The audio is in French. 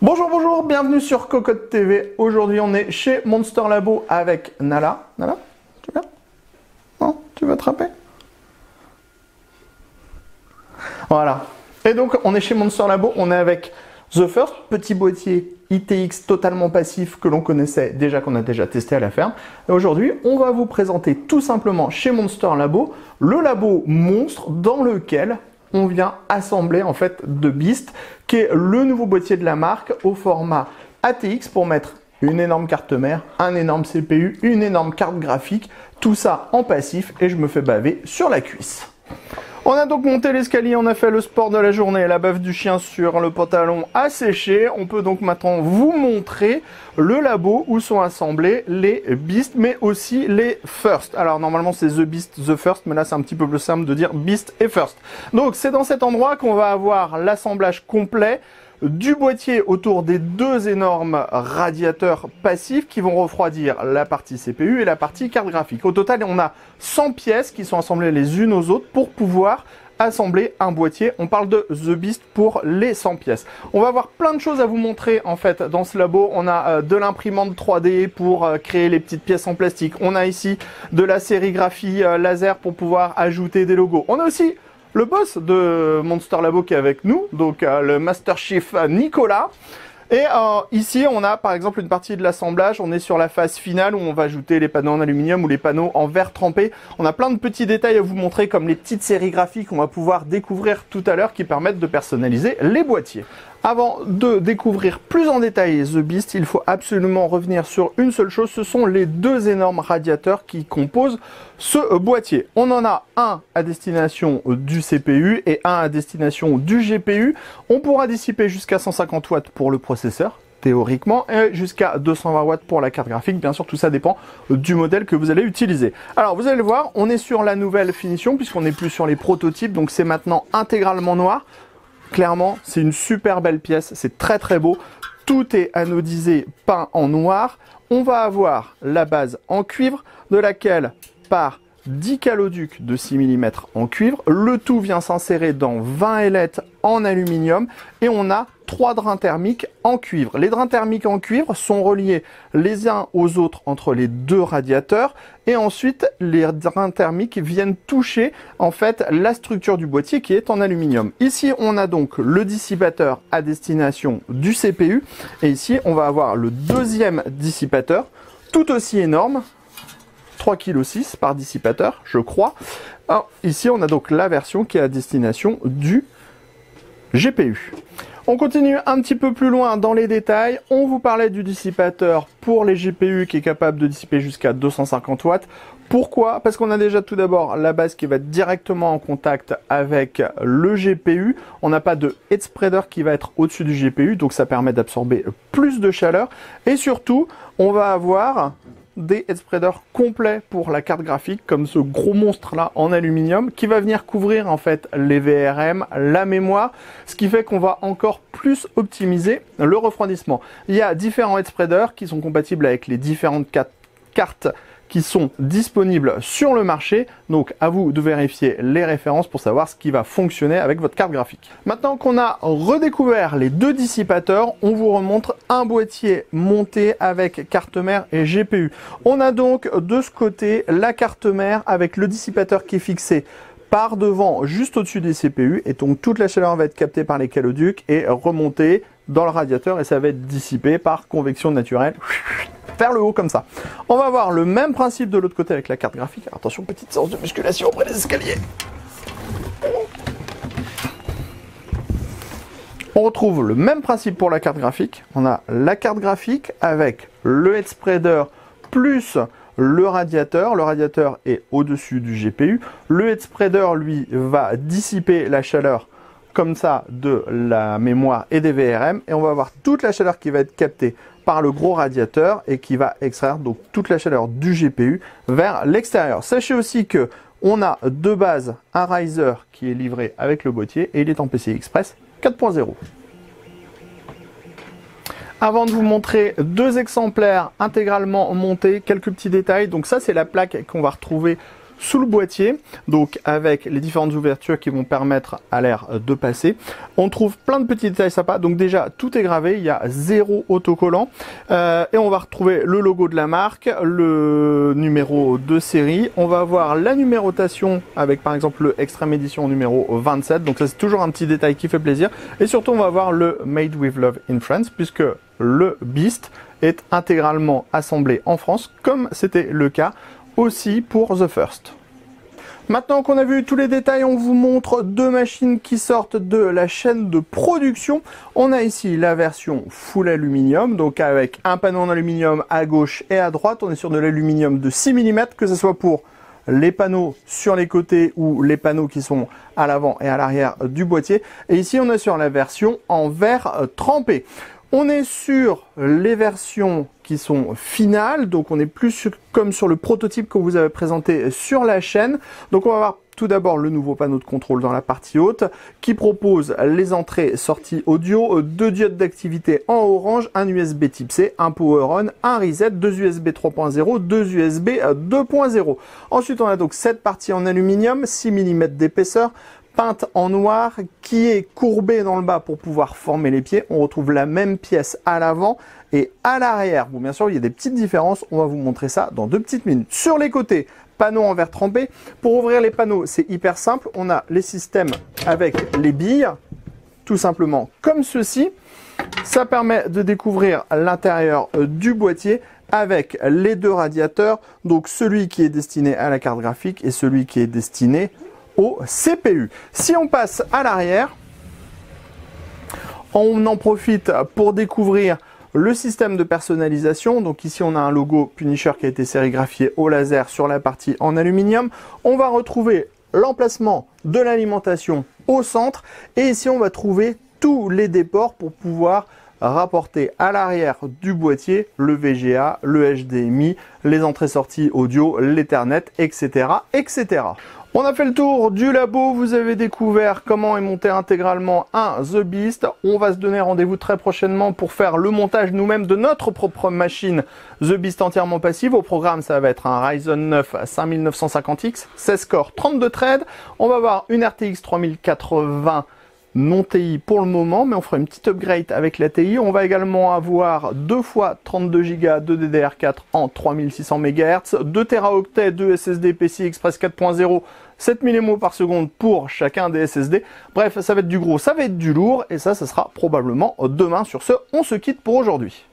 Bonjour, bonjour, bienvenue sur Cocotte TV. Aujourd'hui, on est chez Monster Labo avec Nala. Nala, tu viens? Non, tu veux attraper? Voilà. Et donc, on est chez Monster Labo, on est avec The First, petit boîtier ITX totalement passif que l'on connaissait déjà, qu'on a déjà testé à la ferme. Et aujourd'hui, on va vous présenter tout simplement chez Monster Labo, le labo monstre dans lequel on vient assembler en fait de Beast, qui est le nouveau boîtier de la marque au format ATX pour mettre une énorme carte mère, un énorme CPU, une énorme carte graphique, tout ça en passif et je me fais baver sur la cuisse. On a donc monté l'escalier, on a fait le sport de la journée, la baffe du chien sur le pantalon a séché. On peut donc maintenant vous montrer le labo où sont assemblés les Beast, mais aussi les First. Alors normalement c'est The Beast, The First, mais là c'est un petit peu plus simple de dire Beast et First. Donc c'est dans cet endroit qu'on va avoir l'assemblage complet du boîtier autour des deux énormes radiateurs passifs qui vont refroidir la partie CPU et la partie carte graphique. Au total, on a 100 pièces qui sont assemblées les unes aux autres pour pouvoir assembler un boîtier. On parle de The Beast pour les 100 pièces. On va avoir plein de choses à vous montrer en fait dans ce labo. On a de l'imprimante 3D pour créer les petites pièces en plastique. On a ici de la sérigraphie laser pour pouvoir ajouter des logos. On a aussi le boss de Monster Labo qui est avec nous, donc le Master Chief Nicolas. Et ici, on a par exemple une partie de l'assemblage. On est sur la phase finale où on va ajouter les panneaux en aluminium ou les panneaux en verre trempé. On a plein de petits détails à vous montrer, comme les petites sérigraphies qu'on va pouvoir découvrir tout à l'heure qui permettent de personnaliser les boîtiers. Avant de découvrir plus en détail The Beast, il faut absolument revenir sur une seule chose. Ce sont les deux énormes radiateurs qui composent ce boîtier. On en a un à destination du CPU et un à destination du GPU. On pourra dissiper jusqu'à 150 watts pour le processeur, théoriquement, et jusqu'à 220 watts pour la carte graphique. Bien sûr, tout ça dépend du modèle que vous allez utiliser. Alors, vous allez le voir, on est sur la nouvelle finition puisqu'on n'est plus sur les prototypes, donc c'est maintenant intégralement noir. Clairement, c'est une super belle pièce, c'est très très beau. Tout est anodisé, peint en noir. On va avoir la base en cuivre, de laquelle part 10 caloducs de 6 mm en cuivre. Le tout vient s'insérer dans 20 ailettes en aluminium et on a 3 drains thermiques en cuivre. Les drains thermiques en cuivre sont reliés les uns aux autres entre les deux radiateurs et ensuite les drains thermiques viennent toucher en fait la structure du boîtier qui est en aluminium. Ici on a donc le dissipateur à destination du CPU et ici on va avoir le deuxième dissipateur tout aussi énorme, 3,6 kg par dissipateur, je crois. Alors, ici, on a donc la version qui est à destination du GPU. On continue un petit peu plus loin dans les détails. On vous parlait du dissipateur pour les GPU qui est capable de dissiper jusqu'à 250 watts. Pourquoi? Parce qu'on a déjà tout d'abord la base qui va être directement en contact avec le GPU. On n'a pas de head spreader qui va être au-dessus du GPU, donc ça permet d'absorber plus de chaleur. Et surtout, on va avoir des head spreaders complets pour la carte graphique, comme ce gros monstre là en aluminium qui va venir couvrir en fait les VRM, la mémoire, ce qui fait qu'on va encore plus optimiser le refroidissement. Il y a différents head spreaders qui sont compatibles avec les différentes cartes qui sont disponibles sur le marché, donc à vous de vérifier les références pour savoir ce qui va fonctionner avec votre carte graphique. Maintenant qu'on a redécouvert les deux dissipateurs, on vous remontre un boîtier monté avec carte mère et GPU. On a donc de ce côté la carte mère avec le dissipateur qui est fixé par devant juste au-dessus des CPU et donc toute la chaleur va être captée par les caloducs et remontée dans le radiateur et ça va être dissipé par convection naturelle vers le haut comme ça. On va avoir le même principe de l'autre côté avec la carte graphique. Alors, attention, petite séance de musculation auprès des escaliers. On retrouve le même principe pour la carte graphique. On a la carte graphique avec le head spreader plus le radiateur. Le radiateur est au-dessus du GPU. Le head spreader, lui, va dissiper la chaleur comme ça de la mémoire et des VRM. Et on va avoir toute la chaleur qui va être captée par le gros radiateur et qui va extraire donc toute la chaleur du GPU vers l'extérieur. Sachez aussi que on a de base un riser qui est livré avec le boîtier et il est en PCI Express 4.0. Avant de vous montrer deux exemplaires intégralement montés, quelques petits détails. Donc ça c'est la plaque qu'on va retrouver sous le boîtier, donc avec les différentes ouvertures qui vont permettre à l'air de passer. On trouve plein de petits détails sympas, donc déjà tout est gravé, il y a 0 autocollant, et on va retrouver le logo de la marque, le numéro de série, on va avoir la numérotation avec par exemple le Extreme Edition numéro 27, donc ça c'est toujours un petit détail qui fait plaisir, et surtout on va avoir le Made with Love in France, puisque le Beast est intégralement assemblé en France, comme c'était le cas aussi pour The First. Maintenant qu'on a vu tous les détails, on vous montre deux machines qui sortent de la chaîne de production. On a ici la version full aluminium, donc avec un panneau en aluminium à gauche et à droite. On est sur de l'aluminium de 6 mm, que ce soit pour les panneaux sur les côtés ou les panneaux qui sont à l'avant et à l'arrière du boîtier. Et ici, on est sur la version en verre trempé. On est sur les versions qui sont finales, donc on est plus comme sur le prototype que vous avez présenté sur la chaîne. Donc on va voir tout d'abord le nouveau panneau de contrôle dans la partie haute qui propose les entrées-sorties audio, 2 diodes d'activité en orange, un USB type C, un power on, un reset, 2 USB 3.0, 2 USB 2.0. Ensuite on a donc cette partie en aluminium, 6 mm d'épaisseur, peinte en noir, qui est courbée dans le bas pour pouvoir former les pieds. On retrouve la même pièce à l'avant et à l'arrière. Bon, bien sûr, il y a des petites différences. On va vous montrer ça dans 2 petites minutes. Sur les côtés, panneaux en verre trempé. Pour ouvrir les panneaux, c'est hyper simple. On a les systèmes avec les billes, tout simplement comme ceci. Ça permet de découvrir l'intérieur du boîtier avec les 2 radiateurs. Donc, celui qui est destiné à la carte graphique et celui qui est destiné au CPU. Si on passe à l'arrière, on en profite pour découvrir le système de personnalisation. Donc ici on a un logo Punisher qui a été sérigraphié au laser sur la partie en aluminium. On va retrouver l'emplacement de l'alimentation au centre et ici on va trouver tous les déports pour pouvoir rapporter à l'arrière du boîtier le VGA, le HDMI, les entrées-sorties audio, l'Ethernet, etc., etc. On a fait le tour du labo, vous avez découvert comment est monté intégralement un The Beast. On va se donner rendez-vous très prochainement pour faire le montage nous-mêmes de notre propre machine The Beast entièrement passive. Au programme, ça va être un Ryzen 9 5950X, 16 corps, 32 threads. On va avoir une RTX 3080 non TI pour le moment, mais on fera une petite upgrade avec la TI. On va également avoir 2 fois 32 Go de DDR4 en 3600 MHz, 2 Teraoctets de SSD PCI Express 4.0, 7000 MO par seconde pour chacun des SSD. Bref, ça va être du gros, ça va être du lourd, et ça sera probablement demain. Sur ce, on se quitte pour aujourd'hui.